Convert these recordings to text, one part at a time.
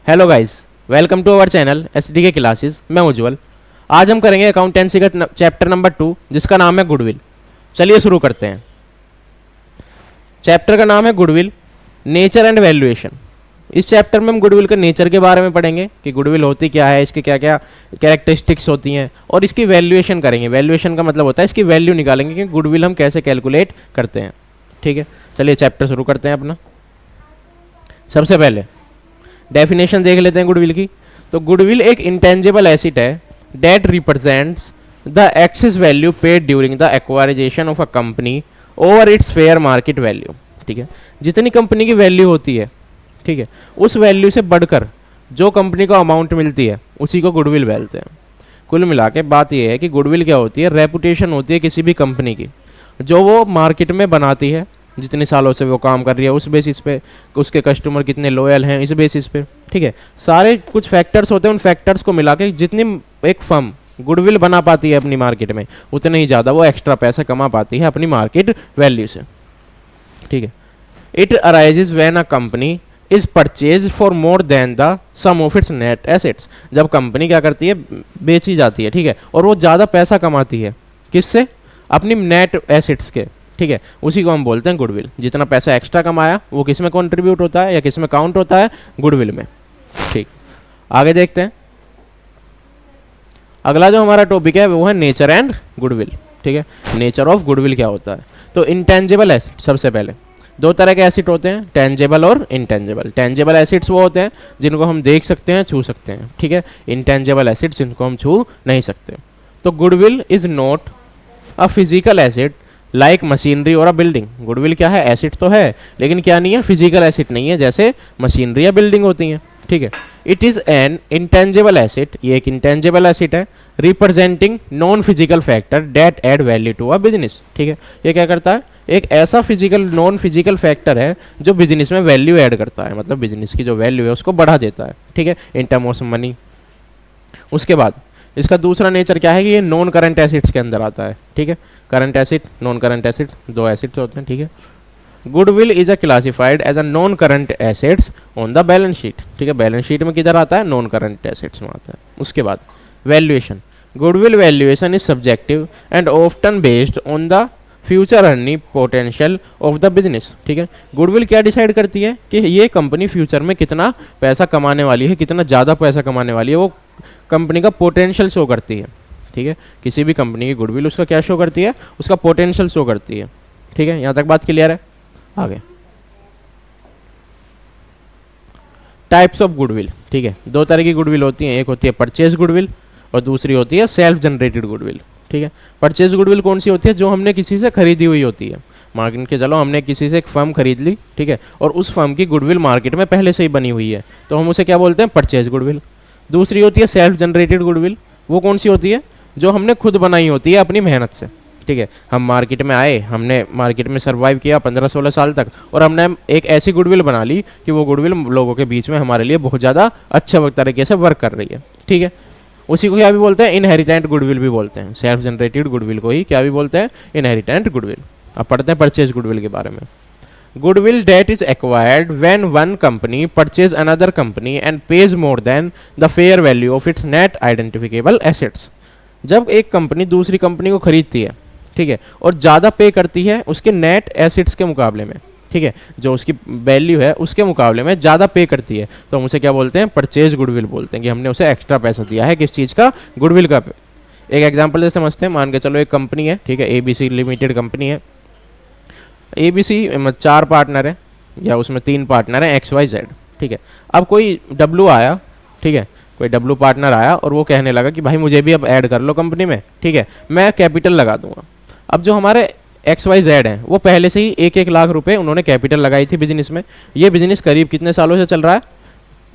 Hello guys, welcome to our channel SD के classes. मैं उज्जवल। आज हम करेंगे अकाउंटेंसी का चैप्टर नंबर 2 जिसका नाम है गुडविल। चलिए शुरू करते हैं। चैप्टर का नाम है गुडविल, नेचर एंड वैल्यूएशन। इस चैप्टर में हम गुडविल के नेचर के बारे में पढ़ेंगे कि गुडविल होती क्या है, इसके क्या क्या कैरेक्टरिस्टिक्स होती हैं, और इसकी वैल्यूएशन करेंगे। वैल्यूएशन का मतलब होता है इसकी वैल्यू निकालेंगे कि गुडविल हम कैसे कैलकुलेट करते हैं। ठीक है, चलिए चैप्टर शुरू करते हैं अपना। सबसे पहले डेफिनेशन देख लेते हैं गुडविल की। तो गुडविल एक इंटेंजिबल एसेट है that represents the excess value paid during the acquisition of a company over its fair market value. ठीक है, जितनी कंपनी की वैल्यू होती है, ठीक है, उस वैल्यू से बढ़कर जो कंपनी को अमाउंट मिलती है उसी को गुडविल बोलते हैं। कुल मिला के बात यह है कि गुडविल क्या होती है, रेपुटेशन होती है किसी भी कंपनी की जो वो मार्केट में बनाती है, जितने सालों से वो काम कर रही है उस बेसिस पे, उसके कस्टमर कितने लॉयल हैं इस बेसिस पे। ठीक है, सारे कुछ फैक्टर्स होते हैं, उन फैक्टर्स को मिला के जितनी एक फर्म गुडविल बना पाती है अपनी मार्केट में, उतने ही ज़्यादा वो एक्स्ट्रा पैसा कमा पाती है अपनी मार्केट वैल्यू से। ठीक है, it arises when a company is purchase for more than the sum of its net assets. जब कंपनी क्या करती है, बेची जाती है, ठीक है, और वो ज़्यादा पैसा कमाती है किससे, अपनी नेट एसेट्स के। ठीक है, उसी को हम बोलते हैं गुडविल। जितना पैसा एक्स्ट्रा कमाया वो किस में कंट्रीब्यूट होता है या किस में काउंट होता है, गुडविल में। ठीक, आगे देखते हैं। अगला जो हमारा टॉपिक है वो है नेचर एंड गुडविल। ठीक है, नेचर ऑफ गुडविल क्या होता है। तो इंटेंजिबल एसेट, सबसे पहले दो तरह के एसेट होते हैं, टेंजेबल और इनटेंजेबल। टेंजेबल एसेट्स वो होते हैं जिनको हम देख सकते हैं, छू सकते हैं। ठीक है, इनटेंजेबल एसेट्स जिनको हम छू नहीं सकते। तो goodwill is not a physical asset like machinery और अ बिल्डिंग। गुडविल क्या है, एसिड तो है लेकिन क्या नहीं है, फिजिकल एसिड नहीं है जैसे मशीनरी या बिल्डिंग होती हैं। ठीक है, it is an intangible asset, ये एक इंटेंजिबल एसिड है representing non physical factor that add value to a business. ठीक है, ये क्या करता है, एक ऐसा फिजिकल नॉन फिजिकल फैक्टर है जो बिजनेस में वैल्यू ऐड करता है, मतलब बिजनेस की जो वैल्यू है उसको बढ़ा देता है। ठीक है, इन टर्म ऑफ मनी। उसके बाद इसका दूसरा नेचर क्या है कि ये नॉन करंट एसिड्स के अंदर आता है। ठीक है, current asset, non current asset, दो एसिड्स होते हैं। ठीक है, goodwill is a classified as a non current assets on the balance sheet. ठीक है, बैलेंस शीट में किधर आता है, नॉन करंट एसेट्स में आता है। उसके बाद valuation, goodwill valuation is subjective and often based on the future earning potential of the business. ठीक है, गुडविल क्या डिसाइड करती है कि ये कंपनी फ्यूचर में कितना पैसा कमाने वाली है, कितना ज़्यादा पैसा कमाने वाली है, वो कंपनी का पोटेंशियल शो करती है। ठीक है, किसी भी कंपनी की गुडविल उसका क्या शो करती है, उसका पोटेंशियल शो करती है। ठीक है, यहाँ तक बात क्लियर है। आगे टाइप्स ऑफ गुडविल। ठीक है, दो तरह की गुडविल होती हैं, एक होती है परचेज गुडविल और दूसरी होती है सेल्फ जनरेटेड गुडविल। ठीक है, परचेज गुडविल कौन सी होती है, जो हमने किसी से खरीदी हुई होती है। मार्केट के चलो हमने किसी से एक फर्म खरीद ली, ठीक है, और उस फर्म की गुडविल मार्केट में पहले से ही बनी हुई है, तो हम उसे क्या बोलते हैं, परचेज गुडविल। दूसरी होती है सेल्फ जनरेटेड गुडविल, वो कौन सी होती है, जो हमने खुद बनाई होती है अपनी मेहनत से। ठीक है, हम मार्केट में आए, हमने मार्केट में सर्वाइव किया 15-16 साल तक, और हमने एक ऐसी गुडविल बना ली कि वो गुडविल लोगों के बीच में हमारे लिए बहुत ज़्यादा अच्छा तरीके से वर्क कर रही है। ठीक है, उसी को क्या भी बोलते हैं, इनहेरिटेंट गुडविल भी बोलते हैं। सेल्फ जनरेटेड गुडविल को ही क्या भी बोलते हैं, इनहेरिटेंट गुडविल। अब पढ़ते हैं परचेज गुडविल के बारे में। Goodwill that is acquired when one company purchase another company and pays more than the fair value of its net identifiable assets. जब एक कंपनी दूसरी कंपनी को खरीदती है, ठीक है, और ज़्यादा पे करती है उसके नेट एसेट्स के मुकाबले में, ठीक है, जो उसकी वैल्यू है उसके मुकाबले में ज़्यादा पे करती है, तो हम उसे क्या बोलते हैं, परचेज गुडविल बोलते हैं कि हमने उसे एक्स्ट्रा पैसा दिया है किस चीज़ का, गुडविल का। एक एग्जांपल से समझते हैं, मान के चलो एक कंपनी है, ठीक है, ABC लिमिटेड कंपनी है। ABC में 4 पार्टनर है या उसमें 3 पार्टनर है, XYZ। ठीक है, अब कोई W आया, ठीक है, कोई W पार्टनर आया और वो कहने लगा कि भाई मुझे भी अब ऐड कर लो कंपनी में, ठीक है, मैं कैपिटल लगा दूंगा। अब जो हमारे XYZ हैं वो पहले से ही 1-1 लाख रुपए उन्होंने कैपिटल लगाई थी बिजनेस में। ये बिजनेस करीब कितने सालों से चल रहा है,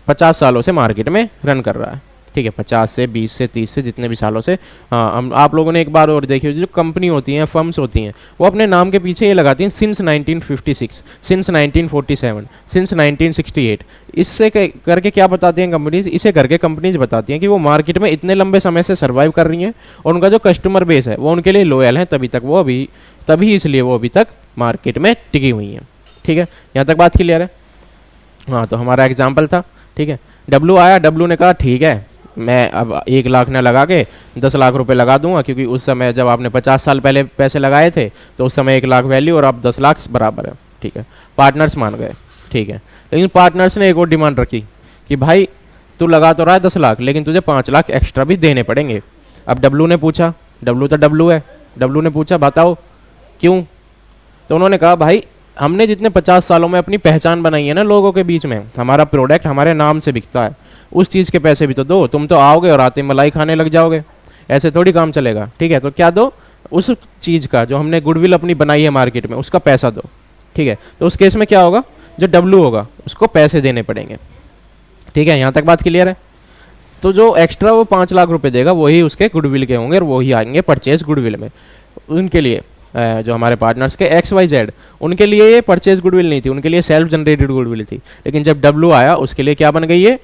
50 सालों से मार्केट में रन कर रहा है। ठीक है, 50 से 20 से 30 से जितने भी सालों से। हाँ, हम आप लोगों ने एक बार और देखी होगी, जो कंपनी होती हैं, फर्म्स होती हैं, वो अपने नाम के पीछे ये लगाती हैं सिंस 1956, सिंस 1947, सिंस 1968। इससे करके क्या बताती हैं कंपनीज, इसे करके कंपनीज बताती हैं कि वो मार्केट में इतने लंबे समय से सर्वाइव कर रही हैं और उनका जो कस्टमर बेस है वो उनके लिए लॉयल है, तभी इसलिए वो अभी तक मार्केट में टिकी हुई हैं। ठीक है, यहाँ तक बात क्लियर है। हाँ, तो हमारा एग्जाम्पल था ठीक है। डब्लू आया, डब्लू ने कहा ठीक है मैं अब 1 लाख न लगा के 10 लाख रुपए लगा दूंगा, क्योंकि उस समय जब आपने 50 साल पहले पैसे लगाए थे तो उस समय 1 लाख वैल्यू और अब 10 लाख बराबर है। ठीक है, पार्टनर्स मान गए। ठीक है, लेकिन पार्टनर्स ने एक और डिमांड रखी कि भाई तू लगा तो रहा है 10 लाख, लेकिन तुझे 5 लाख एक्स्ट्रा भी देने पड़ेंगे। अब डब्लू ने पूछा, डब्लू तो डब्लू है, डब्लू ने पूछा बताओ क्यों? तो उन्होंने कहा भाई हमने जितने 50 सालों में अपनी पहचान बनाई है ना लोगों के बीच में, हमारा प्रोडक्ट हमारे नाम से बिकता है, उस चीज़ के पैसे भी तो दो। तुम तो आओगे और आते मलाई खाने लग जाओगे, ऐसे थोड़ी काम चलेगा। ठीक है, तो क्या दो? उस चीज़ का जो हमने गुडविल अपनी बनाई है मार्केट में उसका पैसा दो। ठीक है, तो उस केस में क्या होगा, जो डब्लू होगा उसको पैसे देने पड़ेंगे। ठीक है, यहाँ तक बात क्लियर है? तो जो एक्स्ट्रा वो 5 लाख रुपए देगा वही उसके गुडविल के होंगे और वही आएंगे परचेज गुडविल में। उनके लिए जो हमारे पार्टनर्स के XYZ, उनके लिए ये परचेज गुडविल नहीं थी, उनके लिए सेल्फ जनरेटेड गुडविल थी। लेकिन जब डब्लू आया उसके लिए क्या बन गई, ये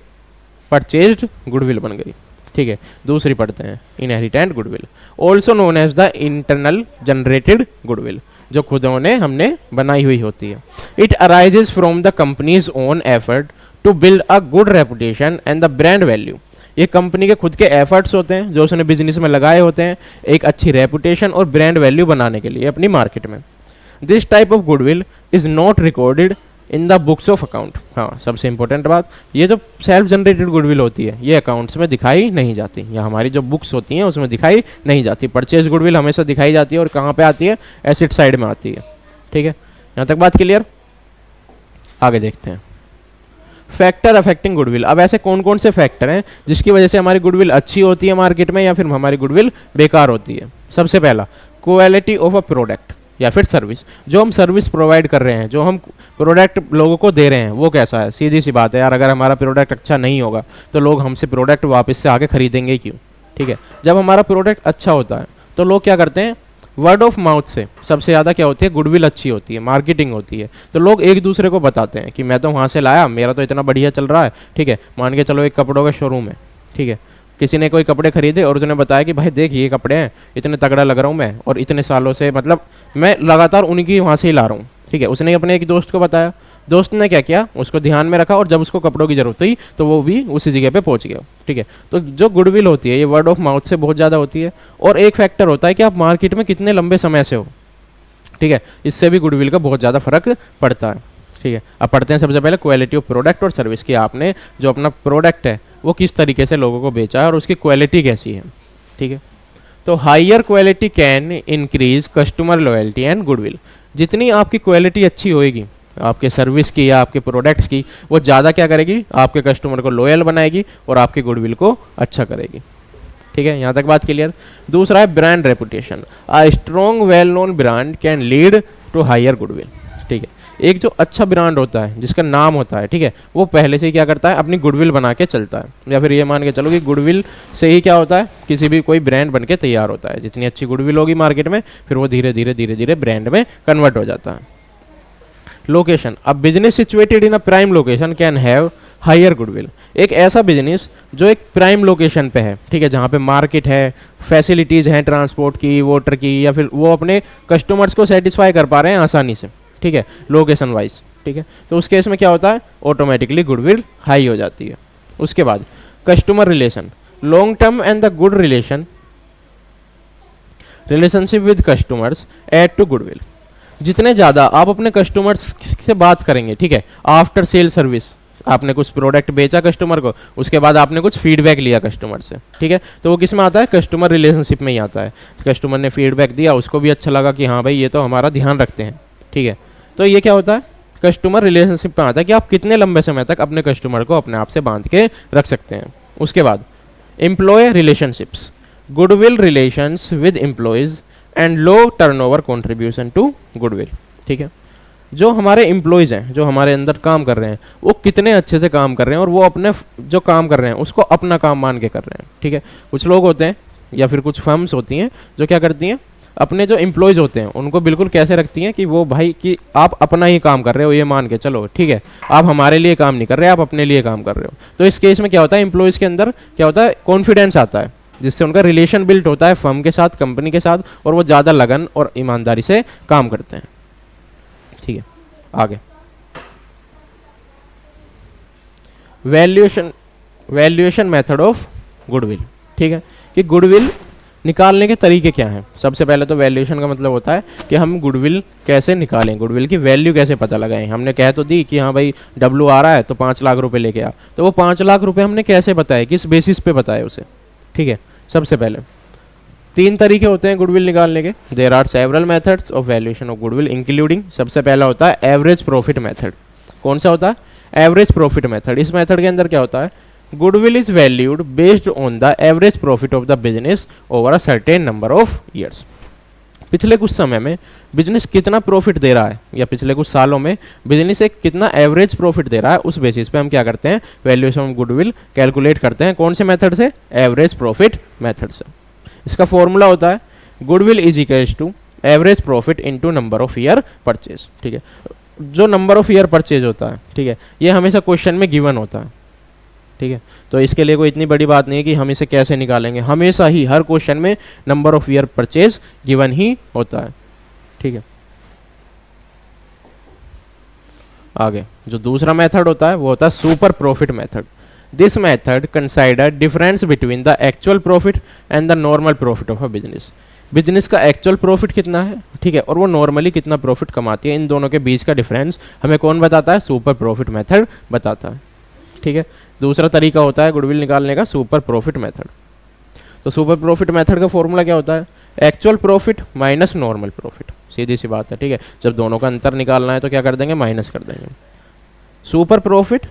परचेज्ड गुडविल बन गई। ठीक है, दूसरी पढ़ते हैं, inherent goodwill also known as the internal generated goodwill, जो खुद हमने बनाई हुई होती है। It arises from the company's own effort to build a good reputation and the brand value. ये कंपनी के खुद के एफर्ट्स होते हैं जो उसने बिजनेस में लगाए होते हैं एक अच्छी रेपुटेशन और ब्रांड वैल्यू बनाने के लिए अपनी मार्केट में। This type of goodwill is not recorded in the books of account. हाँ, सबसे इंपॉर्टेंट बात, ये जो सेल्फ जनरेटेड गुडविल होती है ये अकाउंट्स में दिखाई नहीं जाती, या हमारी जो बुक्स होती हैं उसमें दिखाई नहीं जाती। परचेज गुडविल हमेशा दिखाई जाती है और कहाँ पे आती है, एसेट साइड में आती है। ठीक है, यहाँ तक बात क्लियर? आगे देखते हैं, फैक्टर अफेक्टिंग गुडविल। अब ऐसे कौन कौन से फैक्टर हैं जिसकी वजह से हमारी गुडविल अच्छी होती है मार्केट में या फिर हमारी गुडविल बेकार होती है? सबसे पहला, क्वालिटी ऑफ अ प्रोडक्ट या फिर सर्विस। जो हम सर्विस प्रोवाइड कर रहे हैं, जो हम प्रोडक्ट लोगों को दे रहे हैं वो कैसा है? सीधी सी बात है यार, अगर हमारा प्रोडक्ट अच्छा नहीं होगा तो लोग हमसे प्रोडक्ट वापस से आके खरीदेंगे क्यों? ठीक है, जब हमारा प्रोडक्ट अच्छा होता है तो लोग क्या करते हैं, वर्ड ऑफ माउथ से सबसे ज़्यादा क्या होती है, गुडविल अच्छी होती है, मार्केटिंग होती है, तो लोग एक दूसरे को बताते हैं कि मैं तो वहाँ से लाया, मेरा तो इतना बढ़िया चल रहा है। ठीक है, मान के चलो एक कपड़ों का शोरूम है, ठीक है, किसी ने कोई कपड़े खरीदे और उसने बताया कि भाई देख ये कपड़े हैं, इतने तगड़ा लग रहा हूँ मैं और इतने सालों से मतलब मैं लगातार उन्हीं वहाँ से ही ला रहा हूँ। ठीक है, उसने अपने एक दोस्त को बताया, दोस्त ने क्या किया, उसको ध्यान में रखा और जब उसको कपड़ों की जरूरत हुई तो वो भी उसी जगह पे पहुंच गया। ठीक है, तो जो गुडविल होती है ये वर्ड ऑफ माउथ से बहुत ज़्यादा होती है। और एक फैक्टर होता है कि आप मार्केट में कितने लंबे समय से हो। ठीक है, इससे भी गुडविल का बहुत ज़्यादा फर्क पड़ता है। ठीक है, अब पढ़ते हैं सबसे पहले क्वालिटी ऑफ प्रोडक्ट और सर्विस की। आपने जो अपना प्रोडक्ट है वो किस तरीके से लोगों को बेचा है और उसकी क्वालिटी कैसी है। ठीक है, तो higher quality can increase customer loyalty and goodwill. जितनी आपकी क्वालिटी अच्छी होएगी आपके सर्विस की या आपके प्रोडक्ट्स की, वो ज़्यादा क्या करेगी, आपके कस्टमर को लॉयल बनाएगी और आपके गुडविल को अच्छा करेगी। ठीक है, यहाँ तक बात क्लियर। दूसरा है brand reputation. A strong well known brand can lead to higher goodwill. ठीक है, एक जो अच्छा ब्रांड होता है जिसका नाम होता है, ठीक है, वो पहले से ही क्या करता है, अपनी गुडविल बना के चलता है। या फिर ये मान के चलो कि गुडविल से ही क्या होता है, किसी भी कोई ब्रांड बन के तैयार होता है। जितनी अच्छी गुडविल होगी मार्केट में फिर वो धीरे धीरे धीरे धीरे ब्रांड में कन्वर्ट हो जाता है। लोकेशन। अब business situated in a prime location can have higher goodwill. एक ऐसा बिजनेस जो एक प्राइम लोकेशन पे है, ठीक है, जहाँ पे मार्केट है, फैसिलिटीज़ हैं ट्रांसपोर्ट की, वाटर की, या फिर वो अपने कस्टमर्स को सेटिस्फाई कर पा रहे हैं आसानी से, ठीक है, लोकेशन वाइज। ठीक है, तो उस केस में क्या होता है, ऑटोमेटिकली गुडविल हाई हो जाती है। उसके बाद customer relation. Long term and the good relationship with customers add to goodwill. जितने ज़्यादा आप अपने कस्टमर्स से बात करेंगे, ठीक है, आफ्टर सेल सर्विस, आपने कुछ प्रोडक्ट बेचा कस्टमर को, उसके बाद आपने कुछ फीडबैक लिया कस्टमर से, ठीक है, तो वो किस में आता है, कस्टमर रिलेशनशिप में ही आता है। कस्टमर ने फीडबैक दिया, उसको भी अच्छा लगा कि हाँ भाई ये तो हमारा ध्यान रखते हैं। ठीक है, तो ये क्या होता है, कस्टमर रिलेशनशिप में आता है कि आप कितने लंबे समय तक अपने कस्टमर को अपने आप से बांध के रख सकते हैं। उसके बाद employee relationships. Goodwill relations with employees and low turnover contribution to goodwill. ठीक है, जो हमारे एम्प्लॉयज़ हैं, जो हमारे अंदर काम कर रहे हैं, वो कितने अच्छे से काम कर रहे हैं और वो अपने जो काम कर रहे हैं उसको अपना काम मान के कर रहे हैं। ठीक है, कुछ लोग होते हैं या फिर कुछ फर्म्स होती हैं जो क्या करती हैं, अपने जो एम्प्लॉयज़ होते हैं उनको बिल्कुल कैसे रखती हैं कि वो भाई कि आप अपना ही काम कर रहे हो, ये मान के चलो, ठीक है, आप हमारे लिए काम नहीं कर रहे, आप अपने लिए काम कर रहे हो। तो इस केस में क्या होता है, एम्प्लॉयज़ के अंदर क्या होता है, कॉन्फिडेंस आता है, जिससे उनका रिलेशन बिल्ट होता है फर्म के साथ, कंपनी के साथ, और वो ज़्यादा लगन और ईमानदारी से काम करते हैं। ठीक है, आगे वैल्यूएशन मेथड ऑफ गुडविल, ठीक है, कि गुडविल निकालने के तरीके क्या हैं। सबसे पहले तो वैल्यूएशन का मतलब होता है कि हम गुडविल कैसे निकालें, गुडविल की वैल्यू कैसे पता लगाएं। हमने कह तो दी कि हाँ भाई डब्लू आ रहा है तो 5 लाख रुपए लेके आ, तो वो 5 लाख रुपए हमने कैसे बताए, किस बेसिस पे बताए उसे, ठीक है। सबसे पहले 3 तरीके होते हैं गुडविल निकालने के। There are several methods of valuation of goodwill including, सबसे पहला होता है एवरेज प्रॉफिट मेथड। कौन सा होता है? Average profit method. इस मेथड के अंदर क्या होता है, goodwill is valued based on the average profit of the business over a certain number of years. पिछले कुछ समय में बिजनेस कितना प्रॉफिट दे रहा है, या पिछले कुछ सालों में बिजनेस एक कितना एवरेज प्रॉफिट दे रहा है, उस बेसिस पे हम क्या करते हैं, वैल्यूएशन ऑफ गुडविल कैलकुलेट करते हैं। कौन से मेथड से? एवरेज प्रॉफिट मेथड से। इसका फॉर्मूला होता है goodwill is equals to average profit into number of year purchase, ठीक है। जो नंबर ऑफ ईयर परचेज होता है, ठीक है, ये हमेशा क्वेश्चन में गिवन होता है, ठीक है। तो इसके लिए कोई इतनी बड़ी बात नहीं है कि हम इसे कैसे निकालेंगे, हमेशा ही हर क्वेश्चन में number of year purchase given ही होता है, ठीक है। आगे जो दूसरा मेथड होता है वो होता है super profit method. This method consider difference between the actual profit and the normal profit of a business. Business का एक्चुअल प्रॉफिट कितना है, ठीक है, और वो नॉर्मली कितना प्रॉफिट कमाती है, इन दोनों के बीच का डिफरेंस हमें कौन बताता है? सुपर प्रॉफिट मेथड बताता है, ठीक है। दूसरा तरीका होता है गुडविल निकालने का सुपर प्रॉफिट मेथड। तो सुपर प्रॉफिट मेथड का फॉर्मूला क्या होता है? Actual profit minus normal profit, सीधी सी बात है, ठीक है। जब दोनों का अंतर निकालना है तो क्या कर देंगे? माइनस कर देंगे। Super profit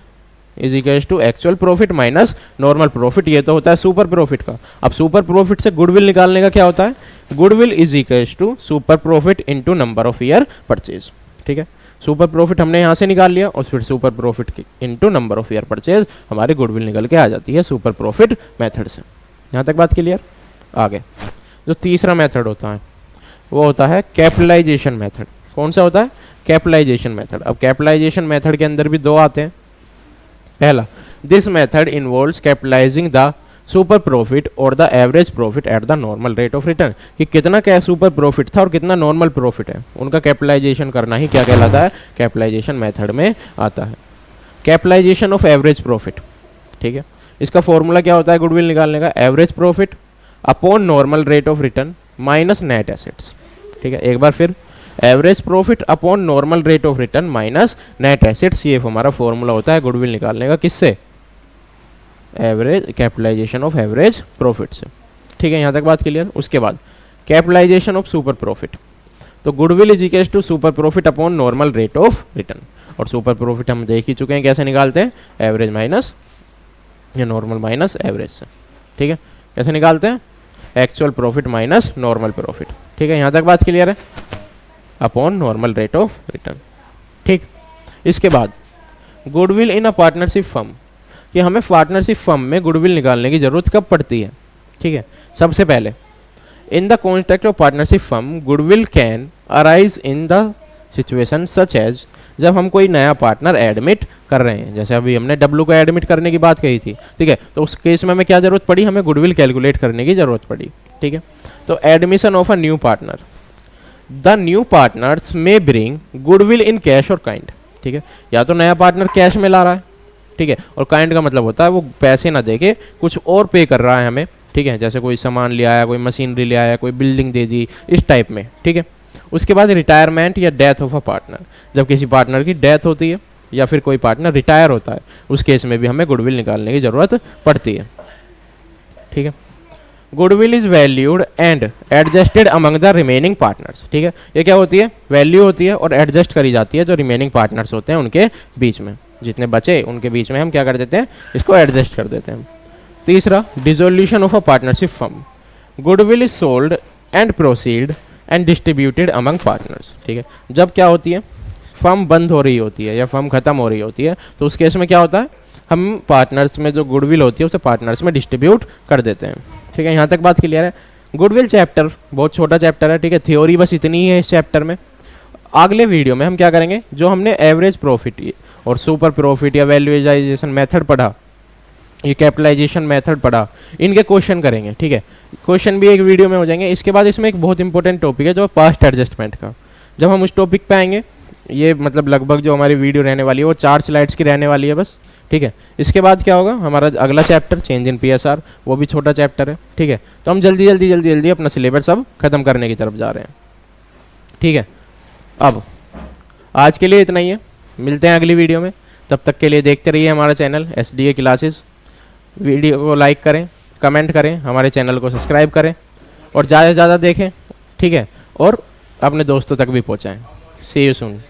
is equals to actual profit minus normal profit, ये तो होता है सुपर प्रॉफिट का। अब सुपर प्रॉफिट से गुडविल निकालने का क्या होता है? Goodwill is equals to super profit into number of year purchase, ठीक है। सुपर प्रॉफिट हमने यहाँ से निकाल लिया और फिर super profit into number of year purchase हमारी गुडविल निकल के आ जाती है सुपर प्रॉफिट मेथड से। यहाँ तक बात क्लियर? आगे जो तीसरा मेथड होता है वो होता है कैपिटलाइजेशन मेथड। कौन सा होता है? Capitalisation method. अब कैपिटलाइजेशन मेथड के अंदर भी 2 आते हैं। पहला, this method involves capitalising the super profit और the average profit at the normal rate of return, कि कितना क्या सुपर प्रॉफिट था और कितना नॉर्मल प्रॉफिट है, उनका कैपिटलाइजेशन करना ही क्या कहलाता है? कैपिटलाइजेशन मेथड में आता है। कैपिटलाइजेशन ऑफ एवरेज प्रॉफिट, ठीक है, इसका फॉर्मूला क्या होता है गुडविल निकालने का? Average profit upon normal rate of return minus net assets, ठीक है। एक बार फिर, average profit upon normal rate of return minus net assets, ये हमारा फॉर्मूला होता है गुडविल निकालने का। किससे? Average capitalization of average profit से, ठीक है। यहाँ तक बात क्लियर? उसके बाद कैपिटलाइजेशन ऑफ सुपर प्रॉफिट। तो goodwill is equals to super profit upon normal rate of return, और सुपर प्रॉफिट हम देख ही चुके हैं कैसे निकालते हैं, एवरेज माइनस या नॉर्मल माइनस एवरेज से, ठीक है। कैसे निकालते हैं? Actual profit minus normal profit, ठीक है। यहाँ तक बात क्लियर है? Upon normal rate of return, ठीक। इसके बाद goodwill in a partnership firm, कि हमें पार्टनरशिप फर्म में गुडविल निकालने की जरूरत कब पड़ती है, ठीक है। सबसे पहले, in the context of partnership firm goodwill can arise in the situation such as, जब हम कोई नया पार्टनर एडमिट कर रहे हैं, जैसे अभी हमने डब्लू को एडमिट करने की बात कही थी, ठीक है। तो उस केस में हमें क्या जरूरत पड़ी? हमें गुडविल कैलकुलेट करने की जरूरत पड़ी, ठीक है। तो admission of a new partner, the new partners में ब्रिंग गुडविल इन कैश और काइंड, ठीक है। या तो नया पार्टनर कैश में ला रहा है, ठीक है, और काइंड का मतलब होता है वो पैसे ना देके कुछ और पे कर रहा है हमें, ठीक है, जैसे कोई सामान ले आया, कोई मशीनरी ले आया, कोई बिल्डिंग दे दी, इस टाइप में, ठीक है। उसके बाद रिटायरमेंट या डेथ ऑफ अ पार्टनर, जब किसी पार्टनर की डेथ होती है या फिर कोई पार्टनर रिटायर होता है, उस केस में भी हमें गुडविल निकालने की जरूरत पड़ती है, ठीक है। Goodwill is valued and adjusted among the remaining partners, ठीक है। ये क्या होती है? वैल्यू होती है और एडजस्ट करी जाती है जो रिमेनिंग पार्टनर्स होते हैं उनके बीच में, जितने बचे उनके बीच में हम क्या कर देते हैं? इसको एडजस्ट कर देते हैं। तीसरा, dissolution of a partnership firm, goodwill is sold and proceed and distributed among partners, ठीक है। जब क्या होती है? फर्म बंद हो रही होती है या फर्म खत्म हो रही होती है, तो उस केस में क्या होता है? हम पार्टनर्स में जो गुडविल होती है उसे पार्टनर्स में डिस्ट्रीब्यूट कर देते हैं, ठीक है। यहाँ तक बात क्लियर है? गुडविल चैप्टर बहुत छोटा चैप्टर है, ठीक है। थ्योरी बस इतनी ही है इस चैप्टर में। अगले वीडियो में हम क्या करेंगे? जो हमने एवरेज प्रॉफिट और सुपर प्रॉफिट या वैल्यूजाइजेशन मेथड पढ़ा, ये कैपिटलाइजेशन मेथड पढ़ा, इनके क्वेश्चन करेंगे, ठीक है। क्वेश्चन भी एक वीडियो में हो जाएंगे। इसके बाद इसमें एक बहुत इंपॉर्टेंट टॉपिक है जो पास्ट एडजस्टमेंट का। जब हम उस टॉपिक पे आएंगे, ये मतलब लगभग जो हमारी वीडियो रहने वाली है वो 4 स्लाइड्स की रहने वाली है बस, ठीक है। इसके बाद क्या होगा, हमारा अगला चैप्टर चेंज इन पीएसआर, वो भी छोटा चैप्टर है, ठीक है। तो हम जल्दी जल्दी जल्दी जल्दी अपना सिलेबस अब खत्म करने की तरफ जा रहे हैं, ठीक है। अब आज के लिए इतना ही है, मिलते हैं अगली वीडियो में। तब तक के लिए देखते रहिए हमारा चैनल SDA क्लासेस। वीडियो को लाइक करें, कमेंट करें, हमारे चैनल को सब्सक्राइब करें और ज़्यादा से ज़्यादा देखें, ठीक है, और अपने दोस्तों तक भी पहुँचाएँ। सी यू सून।